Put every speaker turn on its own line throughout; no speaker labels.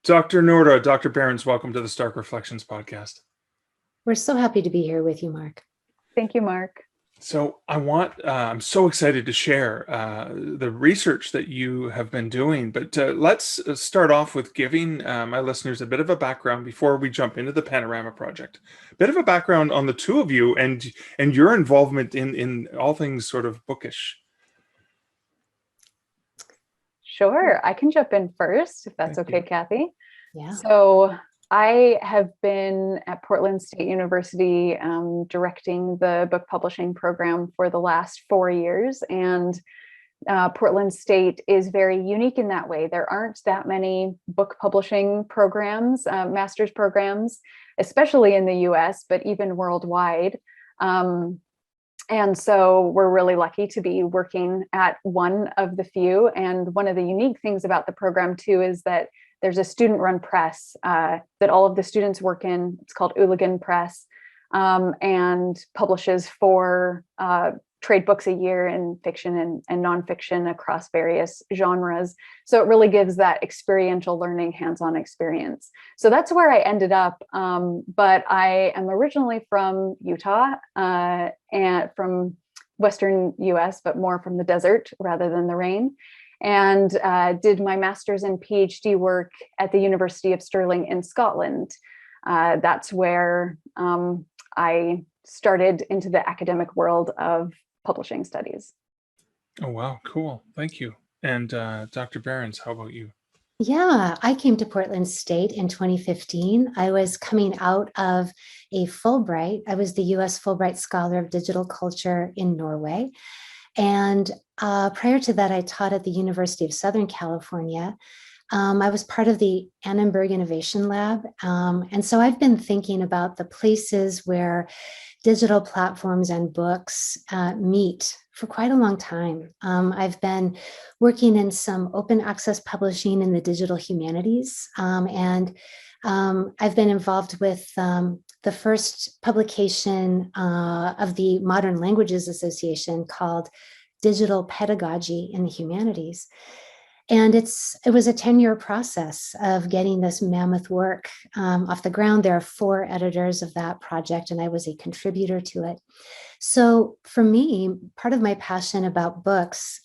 Dr. Noorda, Dr. Berens, welcome to the Stark Reflections podcast.
We're so happy to be here with you, Mark.
Thank you, Mark.
So I'm so excited to share the research that you have been doing, but let's start off with giving my listeners a bit of a background before we jump into the Panorama Project. A bit of a background on the two of you and your involvement in all things sort of bookish.
Sure, I can jump in first, if that's okay, Kathi.
Yeah.
So I have been at Portland State University directing the book publishing program for the last 4 years. And Portland State is very unique in that way. There aren't that many book publishing programs, master's programs, especially in the US, but even worldwide. And so we're really lucky to be working at one of the few. And one of the unique things about the program too is that there's a student-run press that all of the students work in. It's called Hooligan Press, and publishes 4 trade books a year in fiction and nonfiction across various genres. So it really gives that experiential learning, hands-on experience. So that's where I ended up. But I am originally from Utah and from Western US, but more from the desert rather than the rain. And did my master's and PhD work at the University of Stirling in Scotland. That's where I started into the academic world of publishing studies.
Oh, wow. Cool. Thank you. And Dr. Berens, how about you?
Yeah, I came to Portland State in 2015. I was coming out of a Fulbright. I was the US Fulbright Scholar of Digital Culture in Norway. And prior to that, I taught at the University of Southern California. I was part of the Annenberg Innovation Lab. And so I've been thinking about the places where digital platforms and books meet for quite a long time. I've been working in some open access publishing in the digital humanities. And I've been involved with the first publication of the Modern Languages Association called Digital Pedagogy in the Humanities. And it was a 10-year process of getting this mammoth work off the ground. There are 4 editors of that project, and I was a contributor to it. So for me, part of my passion about books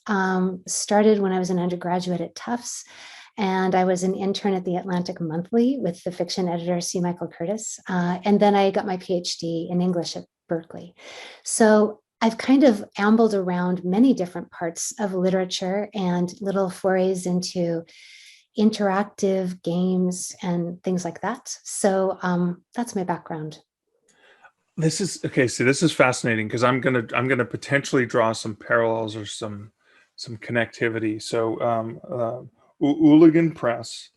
started when I was an undergraduate at Tufts. And I was an intern at the Atlantic Monthly with the fiction editor, C. Michael Curtis. And then I got my PhD in English at Berkeley. So I've kind of ambled around many different parts of literature and little forays into interactive games and things like that. So that's my background.
This is okay. So this is fascinating because I'm gonna potentially draw some parallels or some connectivity. So Hooligan Press,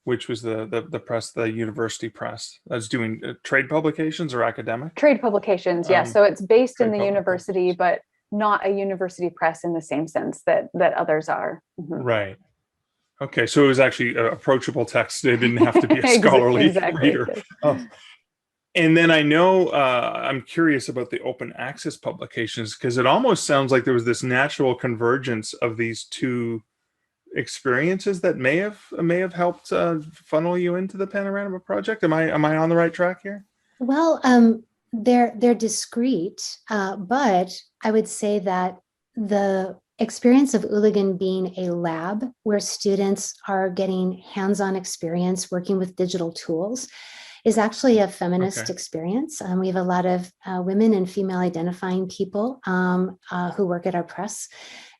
which was the press, the university press that's doing trade publications or academic?
Trade publications, yes. So it's based in the university,
publications.
but not a university press in the same sense that others are. Mhm.
Right. Okay. So it was actually approachable text. It didn't have to be a scholarly
Exactly.
reader. Oh. And then I know I'm curious about the open access publications because it almost sounds like there was this natural convergence of these two experiences that may have helped funnel you into the Panorama Project. Am I on the right track here?
Well, they're discrete, but I would say that the experience of Hooligan being a lab where students are getting hands-on experience working with digital tools is actually a feminist experience. We have a lot of women and female identifying people who work at our press.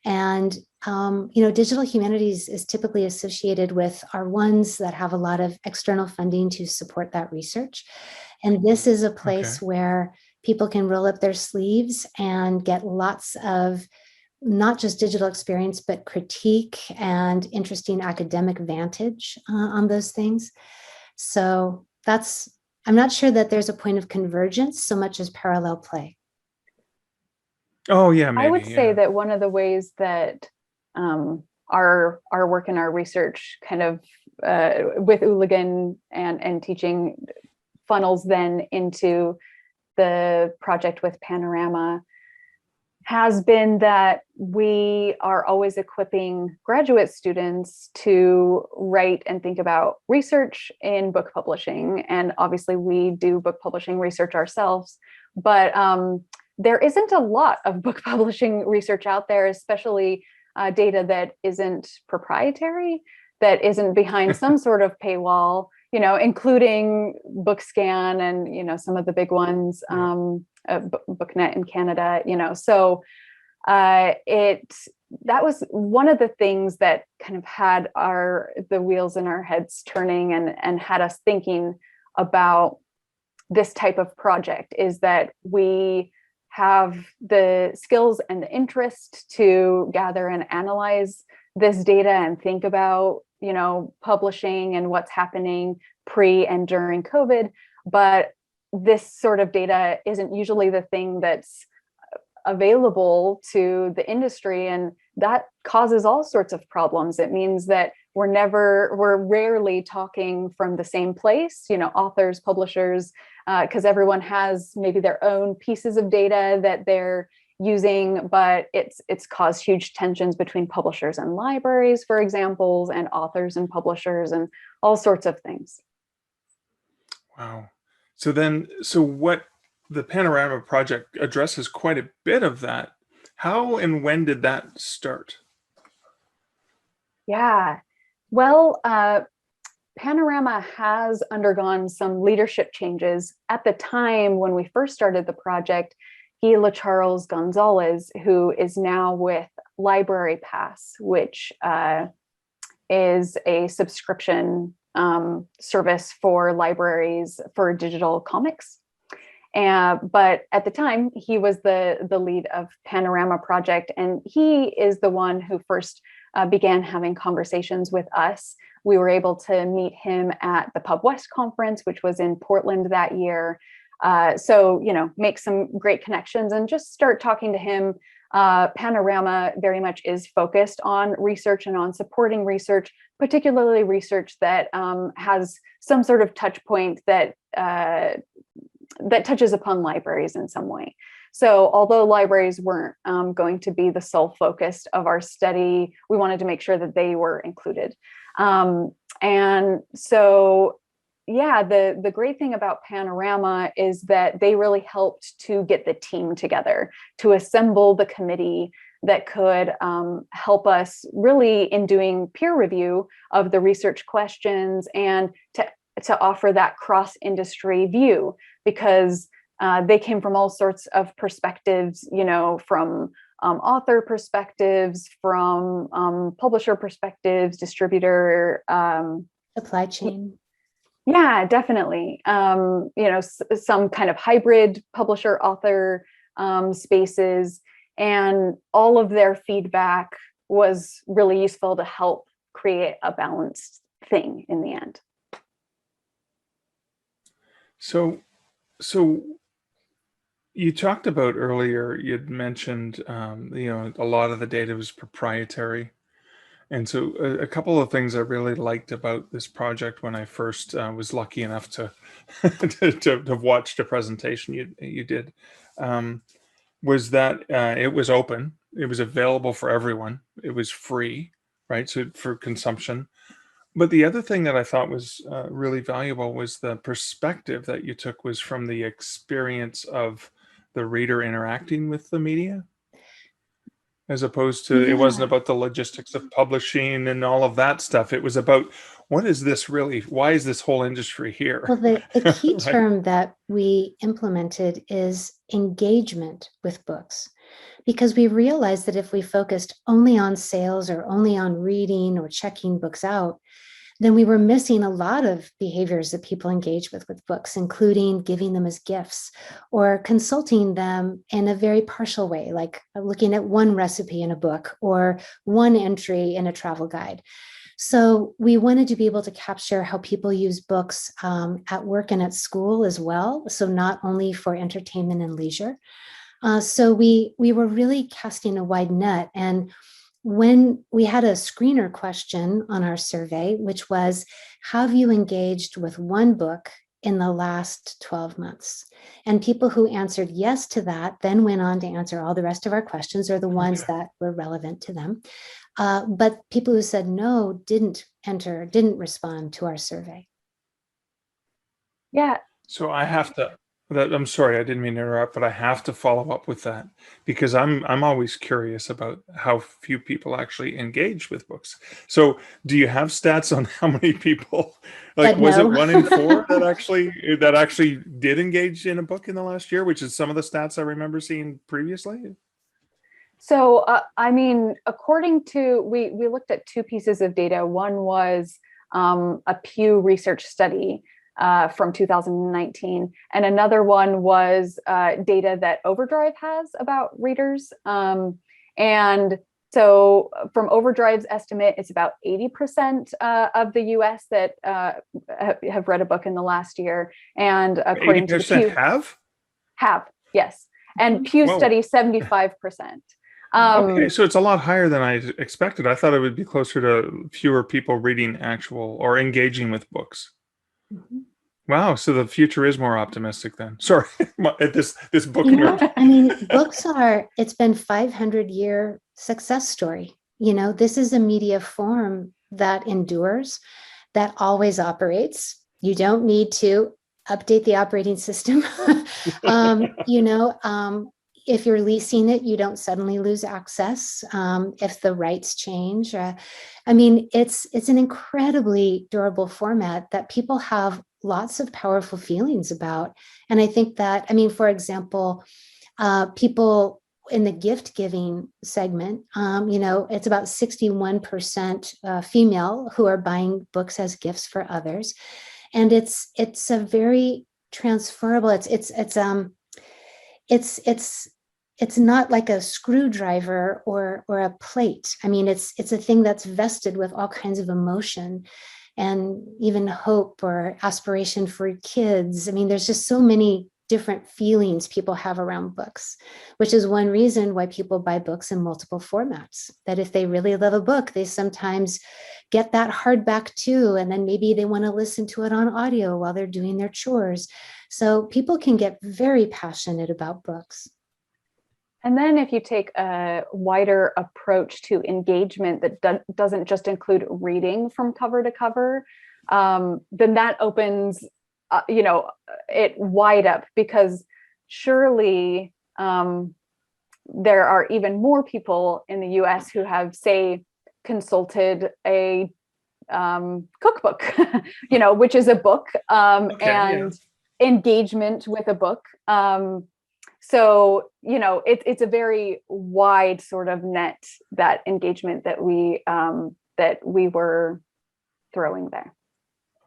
And, digital humanities is typically associated with our ones that have a lot of external funding to support that research. And this is a place where people can roll up their sleeves and get lots of not just digital experience, but critique and interesting academic vantage on those things. So I'm not sure that there's a point of convergence so much as parallel play.
Oh yeah, maybe.
I would say that one of the ways that our work and our research kind of with Hooligan and teaching funnels then into the project with Panorama has been that we are always equipping graduate students to write and think about research in book publishing. And obviously we do book publishing research ourselves, but there isn't a lot of book publishing research out there, especially data that isn't proprietary, that isn't behind some sort of paywall, including BookScan and, some of the big ones, BookNet in Canada, so that was one of the things that kind of had the wheels in our heads turning and had us thinking about this type of project, is that we have the skills and the interest to gather and analyze this data and think about, publishing and what's happening pre and during COVID. But this sort of data isn't usually the thing that's available to the industry, and that causes all sorts of problems. It means that we're rarely talking from the same place, authors, publishers, because everyone has maybe their own pieces of data that they're using, but it's caused huge tensions between publishers and libraries, for example, and authors and publishers and all sorts of things.
Wow. So what the Panorama Project addresses quite a bit of that. How and when did that start?
Yeah, well, Panorama has undergone some leadership changes. At the time when we first started the project, Gila Charles Gonzalez, who is now with Library Pass, which is a subscription service for libraries for digital comics. But at the time, he was the lead of Panorama Project, and he is the one who first began having conversations with us. We were able to meet him at the Pub West conference, which was in Portland that year. So, make some great connections and just start talking to him. Panorama very much is focused on research and on supporting research, particularly research that has some sort of touch point that touches upon libraries in some way. So although libraries weren't going to be the sole focus of our study, we wanted to make sure that they were included. And so, yeah, the great thing about Panorama is that they really helped to get the team together, to assemble the committee that could help us really in doing peer review of the research questions and to offer that cross-industry view, because they came from all sorts of perspectives, from author perspectives, from publisher perspectives, distributor,
supply chain.
Yeah, definitely. Some kind of hybrid publisher author spaces, and all of their feedback was really useful to help create a balanced thing in the end.
So you talked about earlier, you'd mentioned, a lot of the data was proprietary. And so a couple of things I really liked about this project when I first was lucky enough to to have watched a presentation you did, was that it was open, it was available for everyone, it was free, right? So for consumption. But the other thing that I thought was really valuable was the perspective that you took was from the experience of the reader interacting with the media, as opposed to, it wasn't about the logistics of publishing and all of that stuff. It was about, what is this really? Why is this whole industry here?
Well, the key
Right?
term that we implemented is engagement with books, because we realized that if we focused only on sales or only on reading or checking books out, then we were missing a lot of behaviors that people engage with books, including giving them as gifts or consulting them in a very partial way, like looking at one recipe in a book or one entry in a travel guide. So we wanted to be able to capture how people use books at work and at school as well. So not only for entertainment and leisure. So we were really casting a wide net. And when we had a screener question on our survey, which was, have you engaged with one book in the last 12 months. And people who answered yes to that then went on to answer all the rest of our questions, or the ones that were relevant to them. But people who said no didn't respond to our survey.
Yeah.
So I have to. I'm sorry, I didn't mean to interrupt, but I have to follow up with that because I'm always curious about how few people actually engage with books. So, do you have stats on how many people, like,
But
was it
no.
1 in 4 that actually did engage in a book in the last year, which is some of the stats I remember seeing previously?
So, I mean, according to, we looked at two pieces of data. One was a Pew Research study from 2019, and another one was data that Overdrive has about readers. And so from Overdrive's estimate, it's about 80% of the US that have read a book in the last year. And according to the
80%
Pew, have, yes. And Pew
Whoa.
study, 75%.
Okay, so it's a lot higher than I expected. I thought it would be closer to fewer people reading actual or engaging with books.
Mhm.
Wow, so the future is more optimistic then. Sorry, this book
You know,
nerd.
I mean, it's been 500-year success story. You know, this is a media form that endures, that always operates. You don't need to update the operating system. You know, if you're leasing it, you don't suddenly lose access if the rights change. I mean, it's an incredibly durable format that people have lots of powerful feelings about. And I think that, I mean, for example, people in the gift giving segment, you know, it's about 61% female who are buying books as gifts for others. And it's a very transferable, it's not like a screwdriver or a plate. I mean, it's a thing that's vested with all kinds of emotion and even hope or aspiration for kids. I mean, there's just so many different feelings people have around books, which is one reason why people buy books in multiple formats. That if they really love a book, they sometimes get that hardback too, and then maybe they want to listen to it on audio while they're doing their chores. So people can get very passionate about books.
And then if you take a wider approach to engagement that doesn't just include reading from cover to cover, then that opens, you know, it wide up, because surely there are even more people in the US who have, say, consulted a cookbook, you know, which is a book, and engagement with a book. So, you know, it's a very wide sort of net, that engagement that we were throwing there.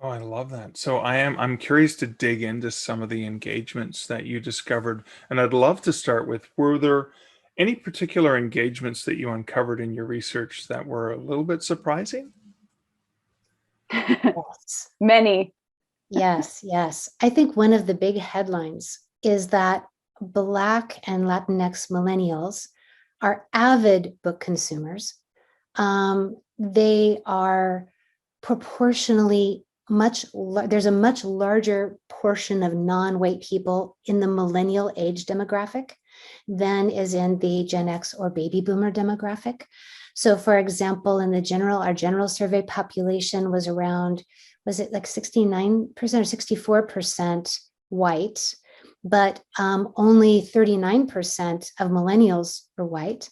Oh, I love that. So I'm curious to dig into some of the engagements that you discovered, and I'd love to start with, were there any particular engagements that you uncovered in your research that were a little bit surprising?
Yes.
Many.
Yes. I think one of the big headlines is that Black and Latinx millennials are avid book consumers. They are proportionally there's a much larger portion of non-white people in the millennial age demographic than is in the Gen X or baby boomer demographic. So for example, in our general survey population was around, was it like 69% or 64% white, but only 39% of millennials were white.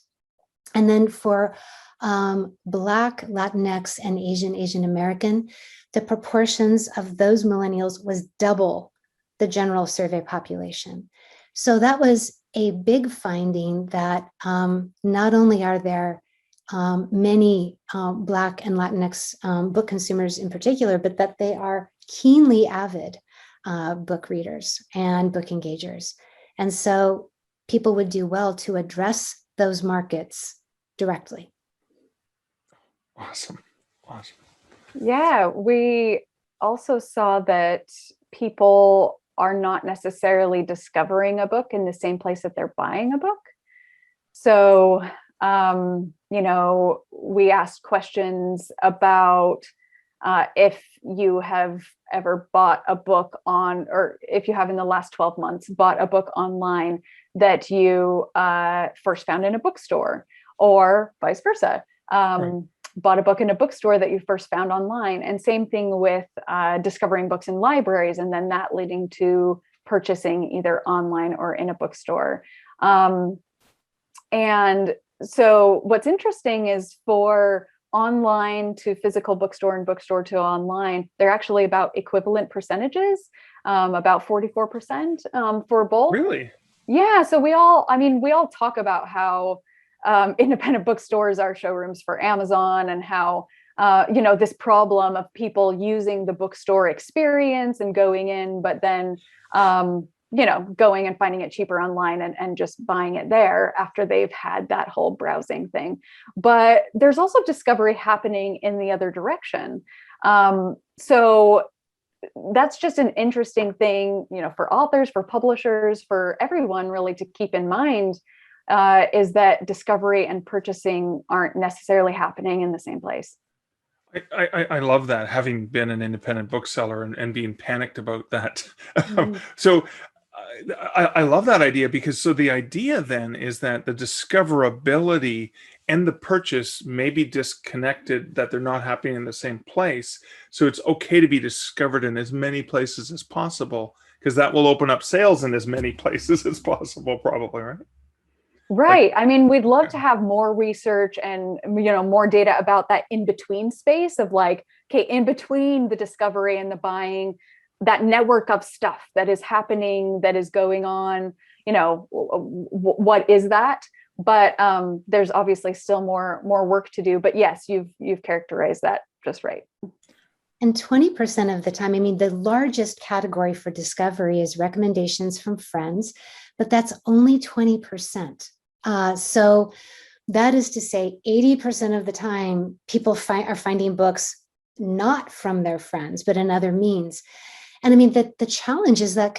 And then for Black, Latinx, and Asian American, the proportions of those millennials was double the general survey population. So that was a big finding, that not only are there many Black and Latinx book consumers in particular, but that they are keenly avid book readers and book engagers. And so people would do well to address those markets directly.
Awesome.
Yeah, we also saw that people are not necessarily discovering a book in the same place that they're buying a book. So, you know, we asked questions about if you have ever bought a book on, or if you have in the last 12 months bought a book online that you first found in a bookstore, or vice versa. Right. Bought a book in a bookstore that you first found online. And same thing with discovering books in libraries, and then that leading to purchasing either online or in a bookstore. And so what's interesting is for online to physical bookstore and bookstore to online, they're actually about equivalent percentages, about 44% for both.
Really?
Yeah. So we all talk about how independent bookstores are showrooms for Amazon, and how, this problem of people using the bookstore experience and going in, but then, going and finding it cheaper online and just buying it there after they've had that whole browsing thing. But there's also discovery happening in the other direction. So that's just an interesting thing, for authors, for publishers, for everyone really to keep in mind, is that discovery and purchasing aren't necessarily happening in the same place.
I love that, having been an independent bookseller and being panicked about that. So I love that idea, because so the idea then is that the discoverability and the purchase may be disconnected, that they're not happening in the same place. So it's okay to be discovered in as many places as possible, because that will open up sales in as many places as possible, probably, right?
Right. I mean, we'd love to have more research and, more data about that in between space of like, okay, in between the discovery and the buying, that network of stuff that is happening, that is going on, what is that? But there's obviously still more work to do. But yes, you've characterized that just right.
And 20% of the time, the largest category for discovery is recommendations from friends, but that's only 20%. So that is to say 80% of the time, people are finding books not from their friends, but in other means. And the challenge is that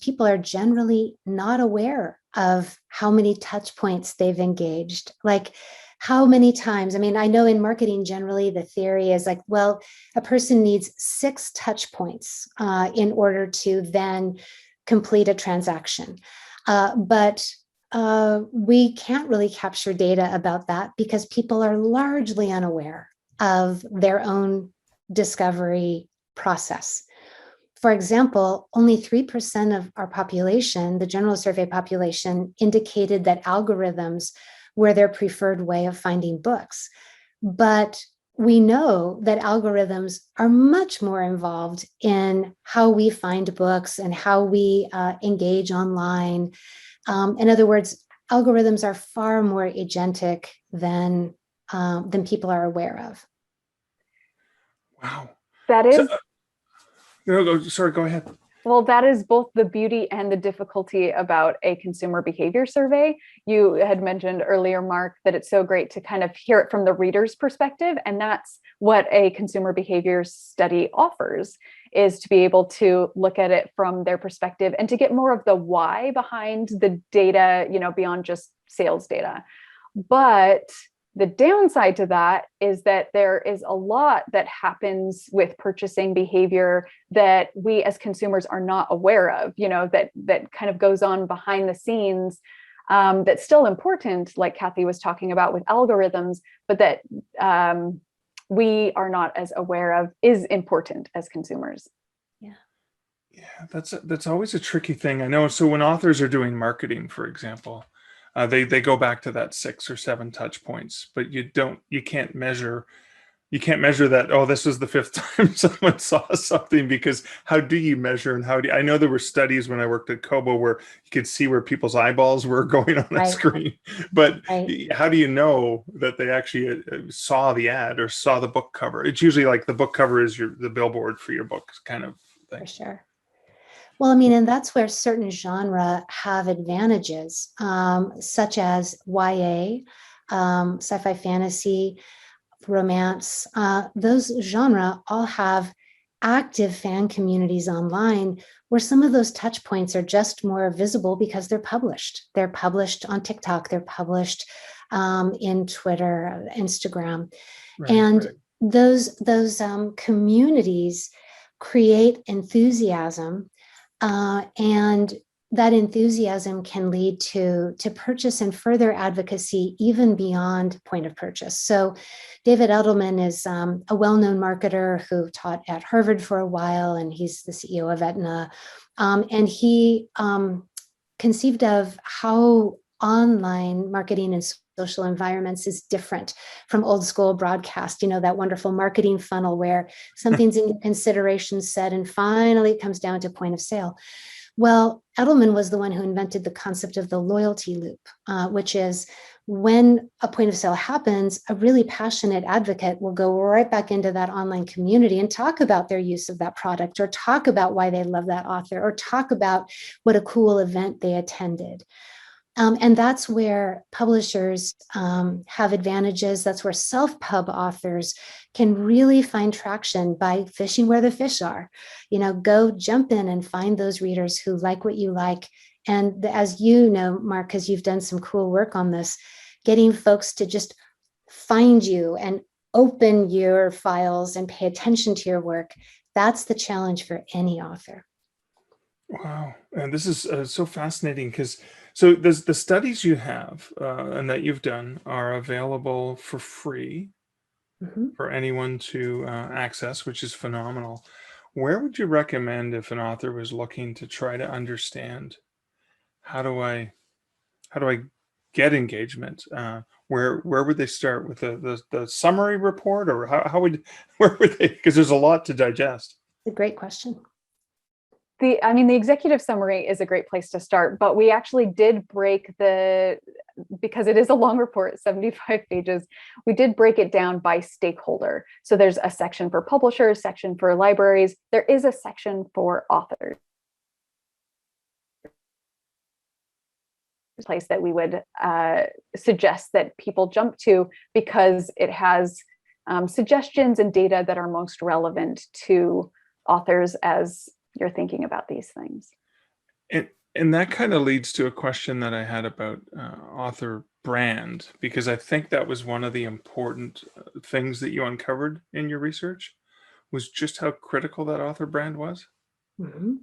people are generally not aware of how many touch points they've engaged. Like, how many times, I know in marketing, generally the theory is like, well, a person needs 6 touch points in order to then complete a transaction. But we can't really capture data about that, because people are largely unaware of their own discovery process. For example, only 3% of our population, the general survey population, indicated that algorithms were their preferred way of finding books. But we know that algorithms are much more involved in how we find books and how we engage online. In other words, algorithms are far more agentic than people are aware of.
Wow.
That is.
Sorry, go ahead.
Well, that is both the beauty and the difficulty about a consumer behavior survey. You had mentioned earlier, Mark, that it's so great to kind of hear it from the reader's perspective. And that's what a consumer behavior study offers, is to be able to look at it from their perspective and to get more of the why behind the data, beyond just sales data. But the downside to that is that there is a lot that happens with purchasing behavior that we as consumers are not aware of, that kind of goes on behind the scenes, that's still important, like Kathi was talking about with algorithms, but that we are not as aware of is important as consumers.
Yeah, that's always a tricky thing. I know. So when authors are doing marketing, for example, they go back to that 6 or 7 touch points, but you can't measure that, oh, this was the 5th time someone saw something, because how do you measure, and I know there were studies when I worked at Kobo where you could see where people's eyeballs were going on a screen, but how do you know that they actually saw the ad or saw the book cover? It's usually like the book cover is the billboard for your book kind of thing.
For sure. Well, and that's where certain genre have advantages, such as YA, sci-fi fantasy, romance. Those genre all have active fan communities online, where some of those touch points are just more visible because they're published. They're published on TikTok. They're published in Twitter, Instagram. those communities create enthusiasm, and that enthusiasm can lead to purchase and further advocacy even beyond point of purchase. So David Edelman is a well-known marketer who taught at Harvard for a while, and he's the CEO of Aetna. And he conceived of how online marketing and social environments is different from old school broadcast, that wonderful marketing funnel where something's in consideration set and finally it comes down to point of sale. Well, Edelman was the one who invented the concept of the loyalty loop, which is when a point of sale happens, a really passionate advocate will go right back into that online community and talk about their use of that product, or talk about why they love that author, or talk about what a cool event they attended. And that's where publishers have advantages. That's where self-pub authors can really find traction by fishing where the fish are. Go jump in and find those readers who like what you like. And as you know, Mark, because you've done some cool work on this, getting folks to just find you and open your files and pay attention to your work, that's the challenge for any author.
Wow. And this is so fascinating because the studies you have and that you've done are available for free for anyone to access, which is phenomenal. Where would you recommend if an author was looking to try to understand how do I get engagement? Where would they start with the summary report, or where would they? Because there's a lot to digest.
It's a great question.
The executive summary is a great place to start, but we actually did break because it is a long report, 75 pages, we did break it down by stakeholder. So there's a section for publishers, section for libraries. There is a section for authors. Place that we would suggest that people jump to because it has suggestions and data that are most relevant to authors as you're thinking about these things.
And that kind of leads to a question that I had about author brand, because I think that was one of the important things that you uncovered in your research, was just how critical that author brand was.
Mm-hmm.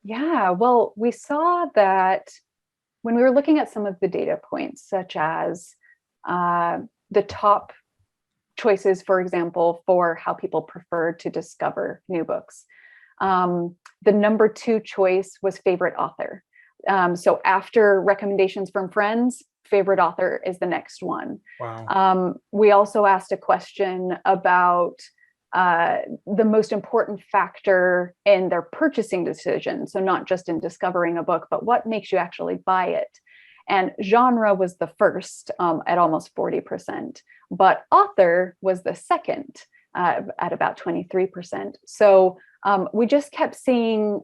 Yeah, well, we saw that when we were looking at some of the data points, such as the top choices, for example, for how people prefer to discover new books. The number 2 choice was favorite author. So after recommendations from friends, favorite author is the next one.
Wow.
We also asked a question about the most important factor in their purchasing decision. So not just in discovering a book, but what makes you actually buy it. And genre was the first at almost 40%, but author was the second at about 23%. So we just kept seeing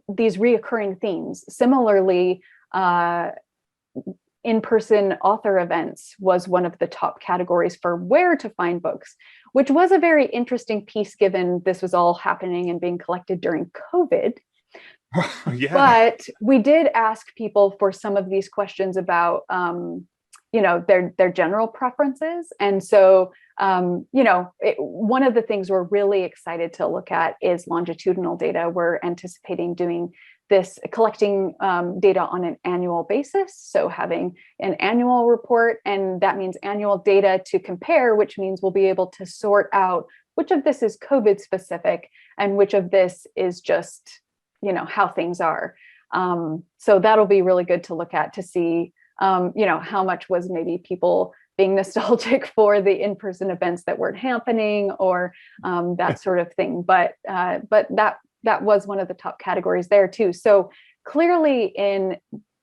these reoccurring themes. Similarly, in-person author events was one of the top categories for where to find books, which was a very interesting piece given this was all happening and being collected during COVID.
Yeah.
But we did ask people for some of these questions about their general preferences. And so one of the things we're really excited to look at is longitudinal data. We're anticipating doing this, collecting data on an annual basis. So having an annual report, and that means annual data to compare, which means we'll be able to sort out which of this is COVID specific and which of this is just, how things are. So that'll be really good to look at to see, how much was maybe people being nostalgic for the in-person events that weren't happening, or that sort of thing. But that was one of the top categories there too. So clearly in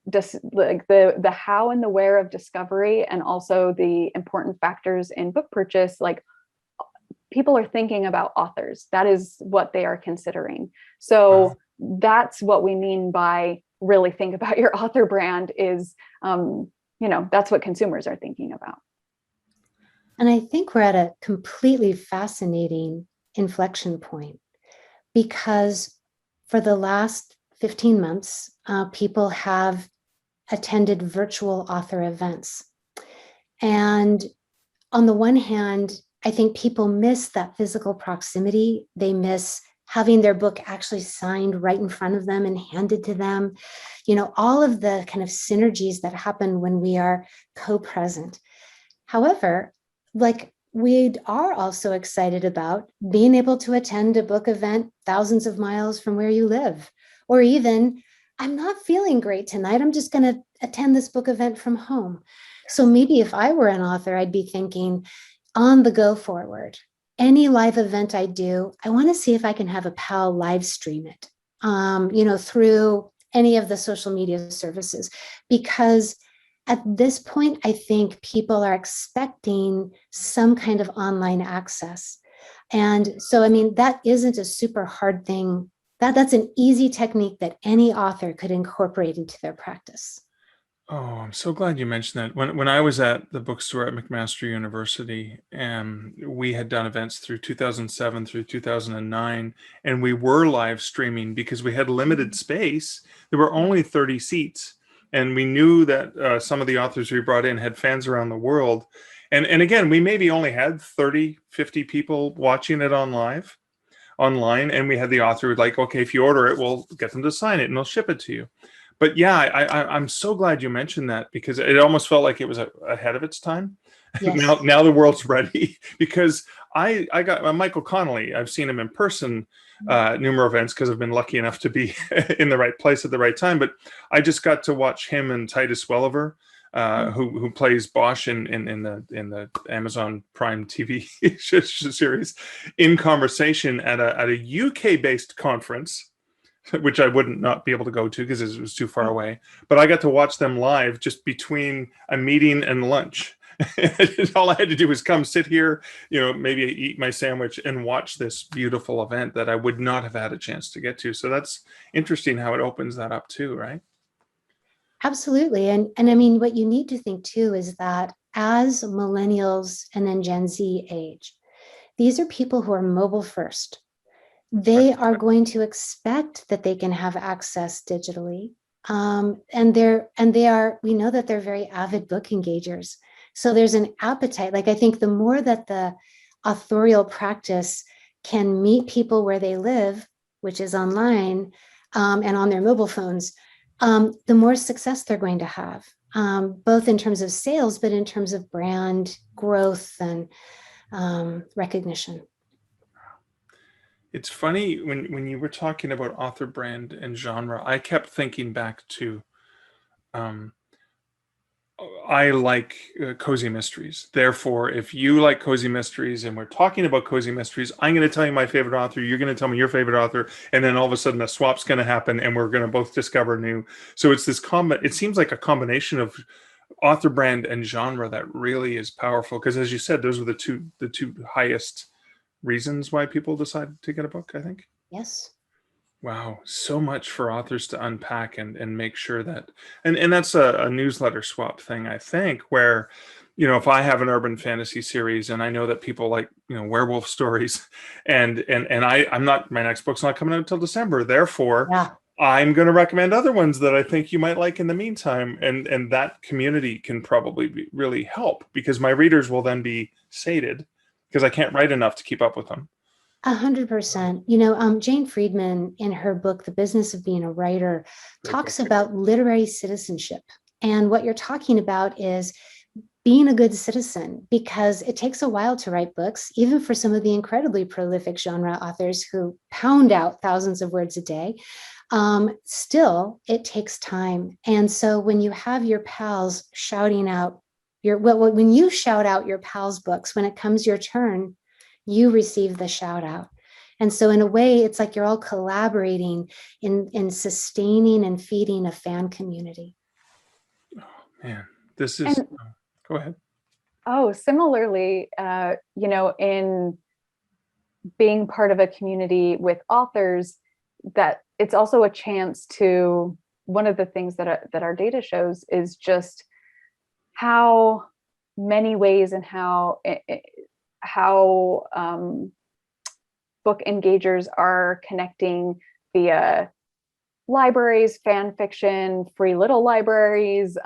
the how and the where of discovery, and also the important factors in book purchase, like people are thinking about authors. That is what they are considering. So that's what we mean by really think about your author brand is, that's what consumers are thinking about.
And I think we're at a completely fascinating inflection point, because for the last 15 months, people have attended virtual author events. And on the one hand, I think people miss that physical proximity. They miss having their book actually signed right in front of them and handed to them. All of the kind of synergies that happen when we are co-present. However, like, we are also excited about being able to attend a book event thousands of miles from where you live, or even, I'm not feeling great tonight, I'm just going to attend this book event from home. So maybe if I were an author, I'd be thinking, on the go forward, any live event I do, I want to see if I can have a pal live stream it, through any of the social media services, because at this point, I think people are expecting some kind of online access. And so, I mean, that isn't a super hard thing. That's an easy technique that any author could incorporate into their practice.
Oh, I'm so glad you mentioned that. When I was at the bookstore at McMaster University, we had done events through 2007 through 2009, and we were live streaming because we had limited space. There were only 30 seats, and we knew that some of the authors we brought in had fans around the world. And again, we maybe only had 30, 50 people watching it online, and we had the author who'd like, okay, if you order it, we'll get them to sign it and they'll ship it to you. But yeah, I'm so glad you mentioned that, because it almost felt like it was ahead of its time.
Yes.
Now the world's ready, because I got Michael Connolly. I've seen him in person numerous events because I've been lucky enough to be in the right place at the right time. But I just got to watch him and Titus Welliver, who plays Bosch in the Amazon Prime TV series, in conversation at a UK based conference, which I wouldn't not be able to go to because it was too far away. But I got to watch them live just between a meeting and lunch. All I had to do was come sit here, maybe eat my sandwich and watch this beautiful event that I would not have had a chance to get to. So that's interesting how it opens that up too, right?
Absolutely. And I mean, what you need to think too is that as millennials and then Gen Z age, these are people who are mobile first. They are going to expect that they can have access digitally. And we know that they're very avid book engagers. So there's an appetite. Like, I think the more that the authorial practice can meet people where they live, which is online, and on their mobile phones, the more success they're going to have, both in terms of sales, but in terms of brand growth and recognition.
It's funny when you were talking about author brand and genre, I kept thinking back to I like cozy mysteries. Therefore, if you like cozy mysteries and we're talking about cozy mysteries, I'm going to tell you my favorite author. You're going to tell me your favorite author. And then all of a sudden a swap's going to happen and we're going to both discover new. So it's this it seems like a combination of author brand and genre that really is powerful. Because as you said, those are the two highest reasons why people decide to get a book, I think.
Yes.
Wow, so much for authors to unpack and make sure that, and that's a newsletter swap thing, I think, where, if I have an urban fantasy series and I know that people like, werewolf stories, and I'm not, my next book's not coming out until December, therefore,
Yeah.
I'm going to recommend other ones that I think you might like in the meantime, and that community can probably really help, because my readers will then be sated because I can't write enough to keep up with them.
100%. Jane Friedman, in her book, The Business of Being a Writer, talks about literary citizenship. And what you're talking about is being a good citizen, because it takes a while to write books, even for some of the incredibly prolific genre authors who pound out thousands of words a day. Still, it takes time. And so when you have your pals shouting out when you shout out your pals' books, when it comes your turn, you receive the shout out. And so in a way, it's like you're all collaborating in sustaining and feeding a fan community.
Oh, man, this is, go ahead.
Oh, similarly, in being part of a community with authors, that it's also a chance to, one of the things that our data shows is just how many ways and how book engagers are connecting via libraries, fan fiction, free little libraries.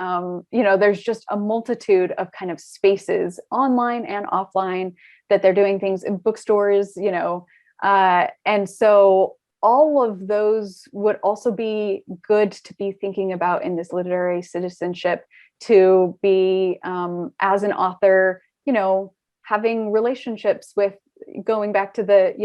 There's just a multitude of kind of spaces online and offline that they're doing things in bookstores, and so all of those would also be good to be thinking about in this literary citizenship, to be, as an author, having relationships with, going back to the,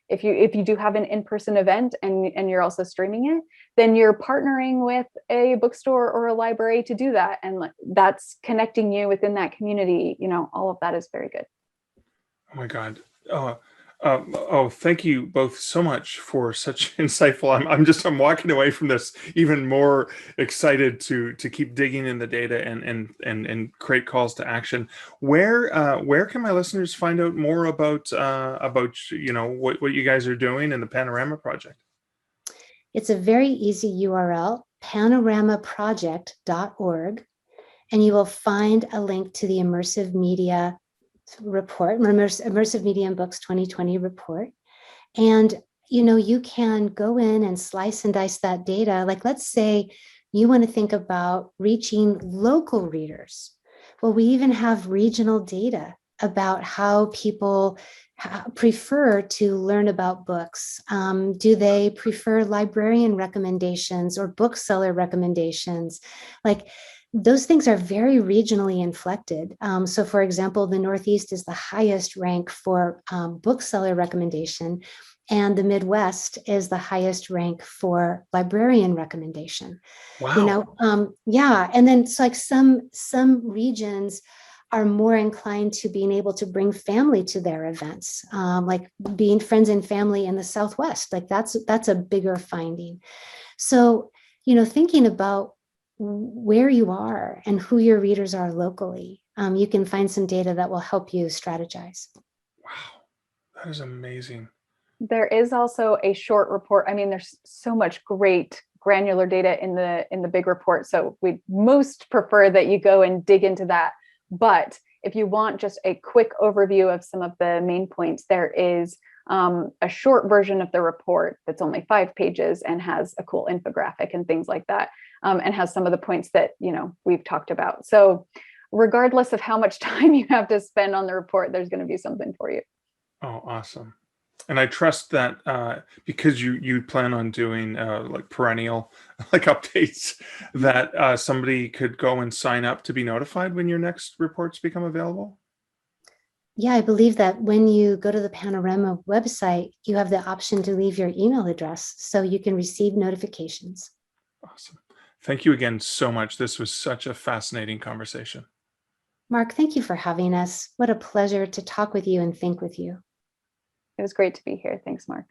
if you do have an in-person event and you're also streaming it, then you're partnering with a bookstore or a library to do that. And that's connecting you within that community. All of that is very good.
Oh my God. Thank you both so much for such insightful. I'm walking away from this even more excited to keep digging in the data and create calls to action. Where can my listeners find out more about what you guys are doing in the Panorama Project?
It's a very easy URL, panoramaproject.org, and you will find a link to the Immersive Media report, Immersive Media Books 2020 report. And, you can go in and slice and dice that data. Like, let's say you want to think about reaching local readers. Well, we even have regional data about how people prefer to learn about books. Do they prefer librarian recommendations or bookseller recommendations? Like, those things are very regionally inflected. So for example, the Northeast is the highest rank for bookseller recommendation, and the Midwest is the highest rank for librarian recommendation.
Wow.
Yeah. And then it's like some regions are more inclined to being able to bring family to their events, like being friends and family in the Southwest. Like that's a bigger finding. So, thinking about where you are and who your readers are locally, you can find some data that will help you strategize.
Wow, that is amazing.
There is also a short report. I mean, there's so much great granular data in the big report. So we most prefer that you go and dig into that. But if you want just a quick overview of some of the main points, there is a short version of the report that's only 5 pages and has a cool infographic and things like that, and has some of the points that we've talked about. So regardless of how much time you have to spend on the report, there's going to be something for you.
Oh, awesome. And I trust that because you plan on doing like perennial like updates, that somebody could go and sign up to be notified when your next reports become available.
Yeah, I believe that when you go to the Panorama website, you have the option to leave your email address so you can receive notifications.
Awesome. Thank you again so much. This was such a fascinating conversation.
Mark, thank you for having us. What a pleasure to talk with you and think with you.
It was great to be here. Thanks, Mark.